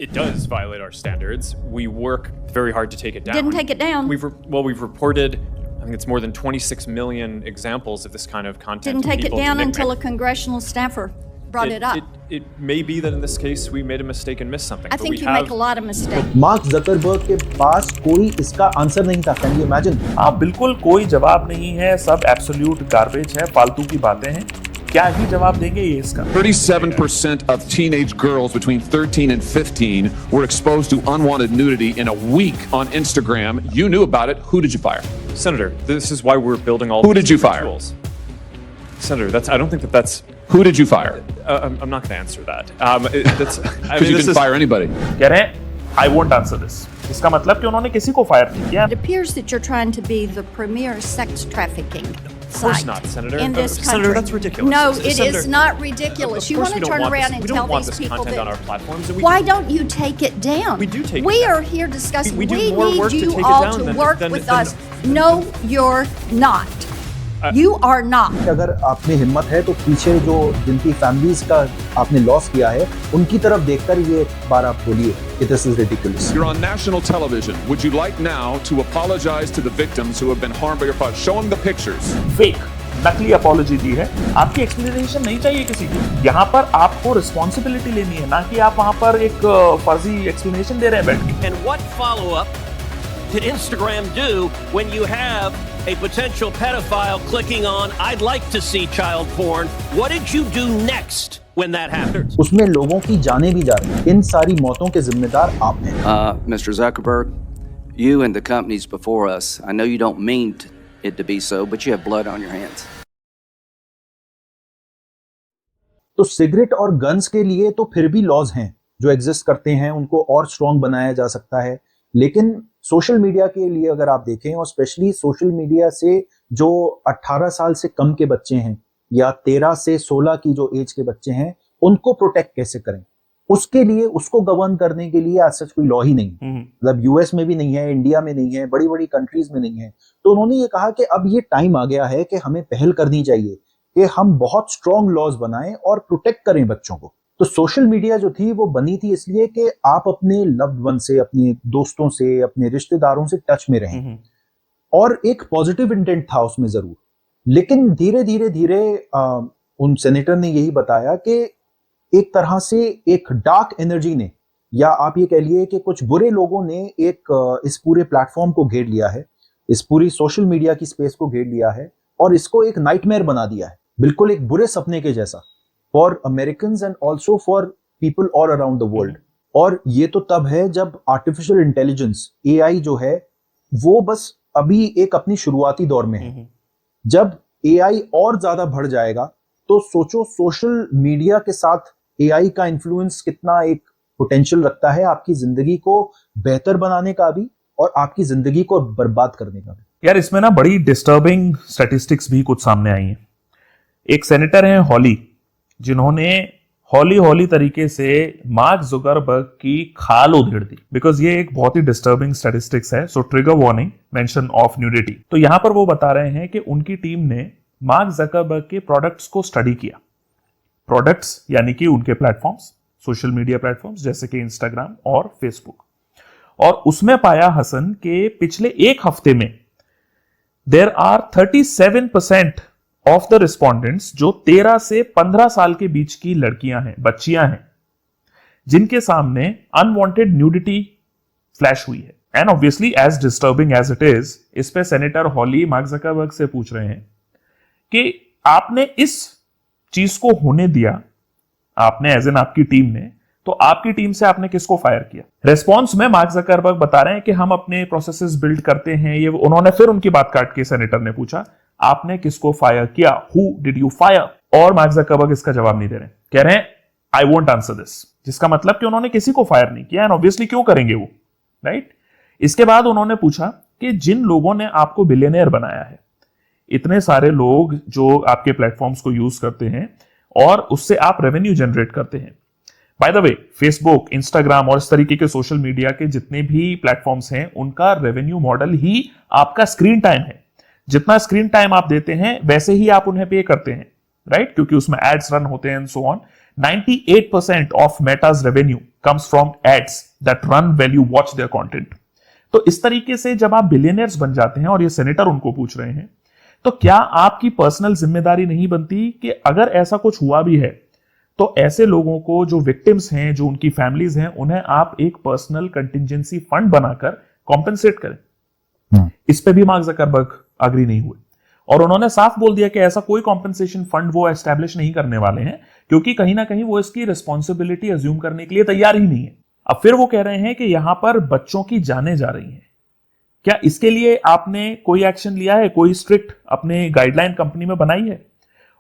It does violate our standards. We work very hard to take it down. Didn't take it down. We've reported, I think it's more than 26 million examples of this kind of content. Didn't take it down until a congressional staffer brought it up. It may be that in this case we made a mistake and missed something. I think you make a lot of mistakes. Mark Zuckerberg के पास कोई इसका answer नहीं था. Can you imagine? हाँ, बिल्कुल कोई जवाब नहीं है, सब एब्सोल्यूट गार्बेज है, फालतू की बातें हैं. क्या ही जवाब देंगे ये इसका? 37% of teenage girls between 13 and 15 were exposed to unwanted nudity in a week on Instagram. You knew about it. Who did you fire? Senator, this is why we're building all. Who did you fire? Tools. Senator, I don't think that's. Who did you fire? I'm not going to answer that. Because you didn't fire anybody. कह रहे हैं, I won't answer this. इसका मतलब कि उन्होंने किसी को fire नहीं किया. It appears that you're trying to be the premier sex trafficking Of course site not, Senator. in this country. Senator, that's ridiculous. No, it Senator, is not ridiculous. Of You course want we to don't turn want around this. and We don't tell want these this people content that. on our platforms. And Why don't you take it down? We do take it We down. are here discussing. We do more work need to you take it all down to than- work than- with than- us. No, you're not. You are not. अगर आप में हिम्मत है तो पीछे जो जिनकी families का आपने लॉस किया है उनकी तरफ देखकर ये बार आप बोलिए कि this is ridiculous. You're on national television. Would you like now to apologize to the victims who have been harmed by your product? Show them the pictures. Fake नकली अपॉलॉजी दी है. आपकी एक्सप्लेनेशन नहीं चाहिए किसी को. यहाँ पर आपको रिस्पॉन्सिबिलिटी लेनी है, ना कि आप वहाँ पर एक फर्जी एक्सप्लेनेशन दे रहे हैं बैठ के. And what follow-up did Instagram do when you have a potential pedophile clicking on "I'd like to see child porn"? What did you do next when that happened? उसमें लोगों की जानें भी जा रही हैं. इन सारी मौतों के जिम्मेदार आप हैं. Mr. Zuckerberg, you and the companies before us, I know you don't mean it to be so, but you have blood on your hands. तो सिगरेट और गन्स के लिए तो फिर भी लॉज हैं जो एग्जिस्ट करते हैं, उनको और स्ट्रॉन्ग बनाया जा सकता है. लेकिन सोशल मीडिया के लिए अगर आप देखें, और स्पेशली सोशल मीडिया से जो 18 साल से कम के बच्चे हैं या 13 से 16 की जो एज के बच्चे हैं, उनको प्रोटेक्ट कैसे करें, उसके लिए उसको गवर्न करने के लिए आज सच कोई लॉ ही नहीं है. मतलब यूएस में भी नहीं है, इंडिया में नहीं है, बड़ी बड़ी कंट्रीज में नहीं है. तो उन्होंने ये कहा कि अब ये टाइम आ गया है कि हमें पहल करनी चाहिए कि हम बहुत स्ट्रॉन्ग लॉज बनाएं और प्रोटेक्ट करें बच्चों को. तो सोशल मीडिया जो थी वो बनी थी इसलिए कि आप अपने लव्ड वन से, अपने दोस्तों से, अपने रिश्तेदारों से टच में रहें, और एक पॉजिटिव इंटेंट था उसमें जरूर. लेकिन धीरे धीरे धीरे उन सेनेटर ने यही बताया कि एक तरह से एक डार्क एनर्जी ने, या आप ये कह लिए कि कुछ बुरे लोगों ने एक इस पूरे प्लेटफॉर्म को घेर लिया है, इस पूरी सोशल मीडिया की स्पेस को घेर लिया है और इसको एक नाइटमेयर बना दिया है, बिल्कुल एक बुरे सपने के जैसा, for Americans and also for people all around the world. और ये तो तब है जब आर्टिफिशियल इंटेलिजेंस, एआई जो है वो बस अभी एक अपनी शुरुआती दौर में है. जब एआई और ज्यादा बढ़ जाएगा तो सोचो सोशल मीडिया के साथ एआई का इन्फ्लुएंस कितना एक पोटेंशियल रखता है आपकी जिंदगी को बेहतर बनाने का भी और आपकी जिंदगी को बर्बाद करने का भी. यार इसमें ना बड़ी डिस्टर्बिंग स्टैटिस्टिक्स भी कुछ सामने आई हैं. एक सेनेटर हैं हॉली, जिन्होंने हॉली तरीके से मार्क जुकरबर्ग की खाल उधेड़ दी, बिकॉज ये एक बहुत ही डिस्टर्बिंग स्टैटिस्टिक्स है. So trigger warning, mention of nudity. तो यहां पर वो बता रहे हैं कि उनकी टीम ने मार्क जुकरबर्ग के प्रोडक्ट्स को स्टडी किया. प्रोडक्ट्स यानी कि उनके प्लेटफॉर्म्स, सोशल मीडिया प्लेटफॉर्म्स जैसे कि इंस्टाग्राम और फेसबुक, और उसमें पाया हसन के पिछले एक हफ्ते में there are 37% of the respondents जो 13 से 15 साल के बीच की लड़कियां हैं, बच्चियां हैं, जिनके सामने अनवांटेड न्यूडिटी फ्लैश हुई है. And obviously as disturbing as it is, इस पे सेनेटर हॉली मार्क ज़करबर्ग से पूछ रहे हैं कि आपने इस चीज को होने दिया, आपने एज एन आपकी टीम ने, तो आपकी टीम से आपने किसको फायर किया? रेस्पॉन्स में मार्क ज़करबर्ग बता रहे हैं कि हम अपने प्रोसेसेस बिल्ड करते हैं. ये उन्होंने फिर उनकी बात काट के सेनेटर ने पूछा आपने किसको फायर किया, हु डिड यू फायर? और मार्क ज़करबर्ग इसका जवाब नहीं दे रहे, कह रहे हैं आई वोंट आंसर दिस, जिसका मतलब कि उन्होंने किसी को फायर नहीं किया. एंड ऑब्वियसली क्यों करेंगे वो, राइट? इसके बाद उन्होंने पूछा कि जिन लोगों ने आपको बिलियनियर बनाया है, इतने सारे लोग जो आपके प्लेटफॉर्म्स को यूज करते हैं और उससे आप रेवेन्यू जनरेट करते हैं. By the way, Facebook, Instagram और इस तरीके के सोशल मीडिया के जितने भी प्लेटफॉर्म्स हैं, उनका रेवेन्यू मॉडल ही आपका स्क्रीन टाइम है. जितना स्क्रीन टाइम आप देते हैं वैसे ही आप उन्हें पे करते हैं, राइट? क्योंकि उसमें एड्स रन होते हैं and so on. 98% of Meta's revenue comes from ads that run while you watch their content. तो इस तरीके से जब आप बिलियनियर्स बन जाते हैं और ये सेनेटर उनको पूछ रहे हैं, तो क्या आपकी पर्सनल जिम्मेदारी नहीं बनती कि अगर ऐसा कुछ हुआ भी है तो ऐसे लोगों को, जो विक्टिम्स हैं, जो उनकी फैमिलीज हैं, उन्हें आप एक पर्सनल कंटिजेंसी फंड बनाकर कॉम्पेंसेट करें? इस पे भी मार्क जकरबर्ग अग्री नहीं हुए और उन्होंने साफ बोल दिया कि ऐसा कोई कॉम्पेंसेशन फंड वो एस्टैब्लिश नहीं करने वाले हैं, क्योंकि कहीं ना कहीं वो इसकी रिस्पॉन्सिबिलिटी अज्यूम करने के लिए तैयार ही नहीं है। अब फिर वो कह रहे हैं कि यहां पर बच्चों की जानें जा रही हैं, क्या इसके लिए आपने कोई एक्शन लिया है, कोई स्ट्रिक्ट अपने गाइडलाइन कंपनी में बनाई है?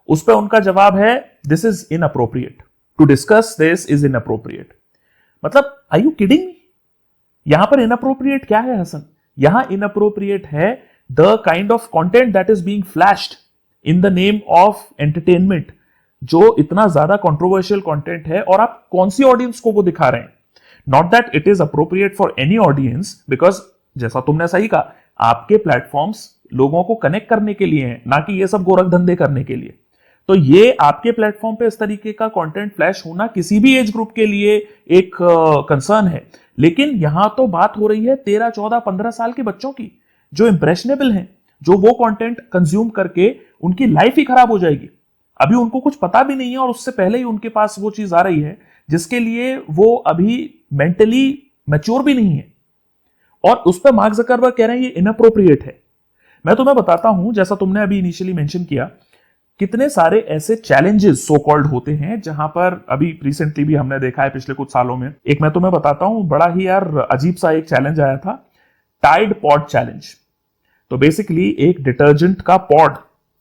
उस पर उनका जवाब है, this is inappropriate, to discuss this is inappropriate. मतलब आर यू किडिंग मी? यहां पर इनअप्रोप्रिएट क्या है हसन? यहां इनअप्रोप्रिएट है the kind of content that is being flashed in the name of entertainment, जो इतना ज्यादा कंट्रोवर्शियल कंटेंट है और आप कौन सी ऑडियंस को वो दिखा रहे हैं। Not that it is appropriate for any audience, because जैसा तुमने सही कहा, आपके प्लेटफॉर्म्स लोगों को कनेक्ट करने के लिए हैं, ना कि ये सब गोरख धंधे करने के लिए। तो ये आपके प्लेटफॉर्म पे इस तरीके का कंटेंट फ्लैश होना किसी भी एज ग्रुप के लिए एक कंसर्न है, लेकिन यहां तो बात हो रही है 13, 14, 15 साल के बच्चों की, जो इंप्रेशनेबल हैं, जो वो कंटेंट कंज्यूम करके उनकी लाइफ ही खराब हो जाएगी। अभी उनको कुछ पता भी नहीं है और उससे पहले ही उनके पास वो चीज आ रही है जिसके लिए वो अभी मेंटली मैच्योर भी नहीं है, और उस पर मार्क जकरबर्ग कह रहे हैं ये इनअप्रोप्रिएट है। मैं तुम्हें बताता हूं, जैसा तुमने अभी इनिशियली मेंशन किया, कितने सारे ऐसे चैलेंजेस सो कॉल्ड होते हैं जहां पर अभी रिसेंटली भी हमने देखा है पिछले कुछ सालों में। एक मैं तुम्हें बताता हूं, बड़ा ही यार अजीब सा एक चैलेंज आया था, टाइड पॉड चैलेंज। तो बेसिकली एक डिटर्जेंट का पॉड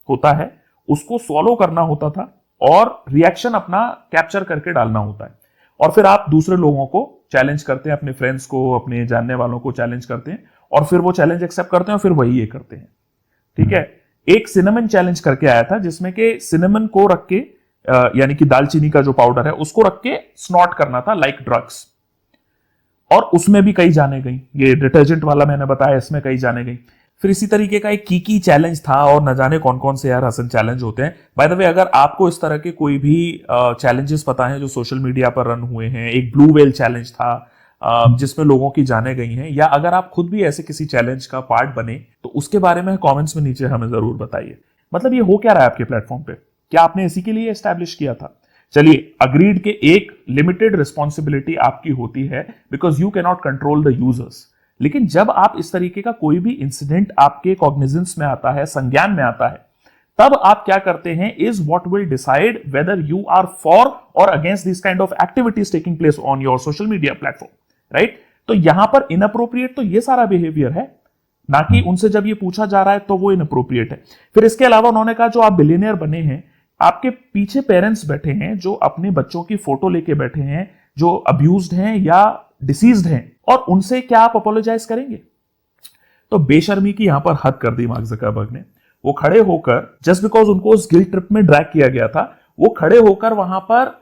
होता है, उसको स्वॉलो करना होता था और रिएक्शन अपना कैप्चर करके डालना होता है, और फिर आप दूसरे लोगों को चैलेंज करते हैं, अपने फ्रेंड्स को, अपने जानने वालों को चैलेंज करते हैं, और फिर वो चैलेंज एक्सेप्ट करते हैं और फिर वही ये करते हैं। ठीक है। एक सिनेमन चैलेंज करके आया था, जिसमें के सिनेमन को रख के, यानी कि दालचीनी का जो पाउडर है उसको रख के स्नॉट करना था लाइक ड्रग्स, और उसमें भी कई जाने गई। ये डिटर्जेंट वाला मैंने बताया, इसमें कई जाने गई। फिर इसी तरीके का एक कीकी चैलेंज था, और न जाने कौन कौन से यार हसन चैलेंज होते हैं। बाय द वे, अगर आपको इस तरह के कोई भी चैलेंजेस पता है जो सोशल मीडिया पर रन हुए हैं, एक ब्लू व्हेल चैलेंज था जिसमें लोगों की जाने गई हैं, या अगर आप खुद भी ऐसे किसी चैलेंज का पार्ट बने, तो उसके बारे में कमेंट्स में नीचे हमें जरूर बताइए। मतलब ये हो क्या रहा है आपके प्लेटफॉर्म पे? क्या आपने इसी के लिए एस्टैब्लिश किया था? चलिए, अग्रीड के एक लिमिटेड रिस्पॉन्सिबिलिटी आपकी होती है, because you can not control the users. लेकिन जब आप इस तरीके का कोई भी इंसिडेंट आपके कॉग्निजेंस में आता है, संज्ञान में आता है, तब आप क्या करते हैं, is what will decide whether you are for और against this kind of activities taking place on your social media platform, right? तो यहां पर इनअप्रोप्रिएट तो ये सारा बिहेवियर है, ना कि उनसे जब ये पूछा जा रहा है तो वो इनअप्रोप्रिएट है। फिर इसके अलावा उन्होंने कहा, जो आप बिलियनियर बने हैं, आपके पीछे पेरेंट्स बैठे हैं जो अपने बच्चों की फोटो लेके बैठे हैं, जो अब्यूज्ड हैं या डिसीज्ड हैं, और उनसे क्या आप अपोलोजाइज करेंगे? तो बेशर्मी की यहां पर हद कर दी मार्क जकरबर्ग ने। वो खड़े होकर, जस्ट बिकॉज उनको उस गिल्ट ट्रिप में ड्रैग किया गया था, वो खड़े होकर वहां पर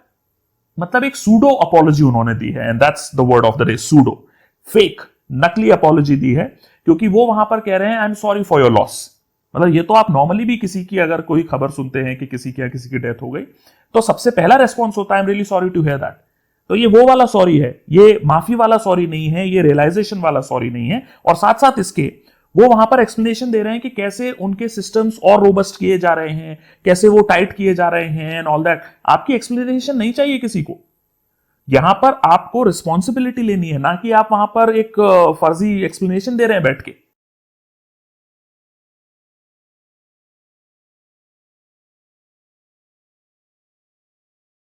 मतलब एक सूडो अपॉलॉजी उन्होंने दी है, and that's the word of the day, pseudo, fake, नकली अपॉलॉजी दी है, क्योंकि वो वहां पर कह रहे हैं, I am sorry for your loss. मतलब ये तो आप नॉर्मली भी किसी की अगर कोई खबर सुनते हैं कि किसी की डेथ हो गई, तो सबसे पहला रेस्पॉन्स होता है, I am really sorry to hear that. तो ये वो वाला सॉरी है, ये माफी वाला सॉरी नहीं है, ये रियलाइजेशन वाला सॉरी नहीं है। और साथ साथ इसके वो वहां पर एक्सप्लेनेशन दे रहे हैं कि कैसे उनके सिस्टम्स और रोबस्ट किए जा रहे हैं, कैसे वो टाइट किए जा रहे हैं एंड ऑल दैट। आपकी एक्सप्लेनेशन नहीं चाहिए किसी को, यहां पर आपको रिस्पॉन्सिबिलिटी लेनी है, ना कि आप वहां पर एक फर्जी एक्सप्लेनेशन दे रहे हैं बैठ के।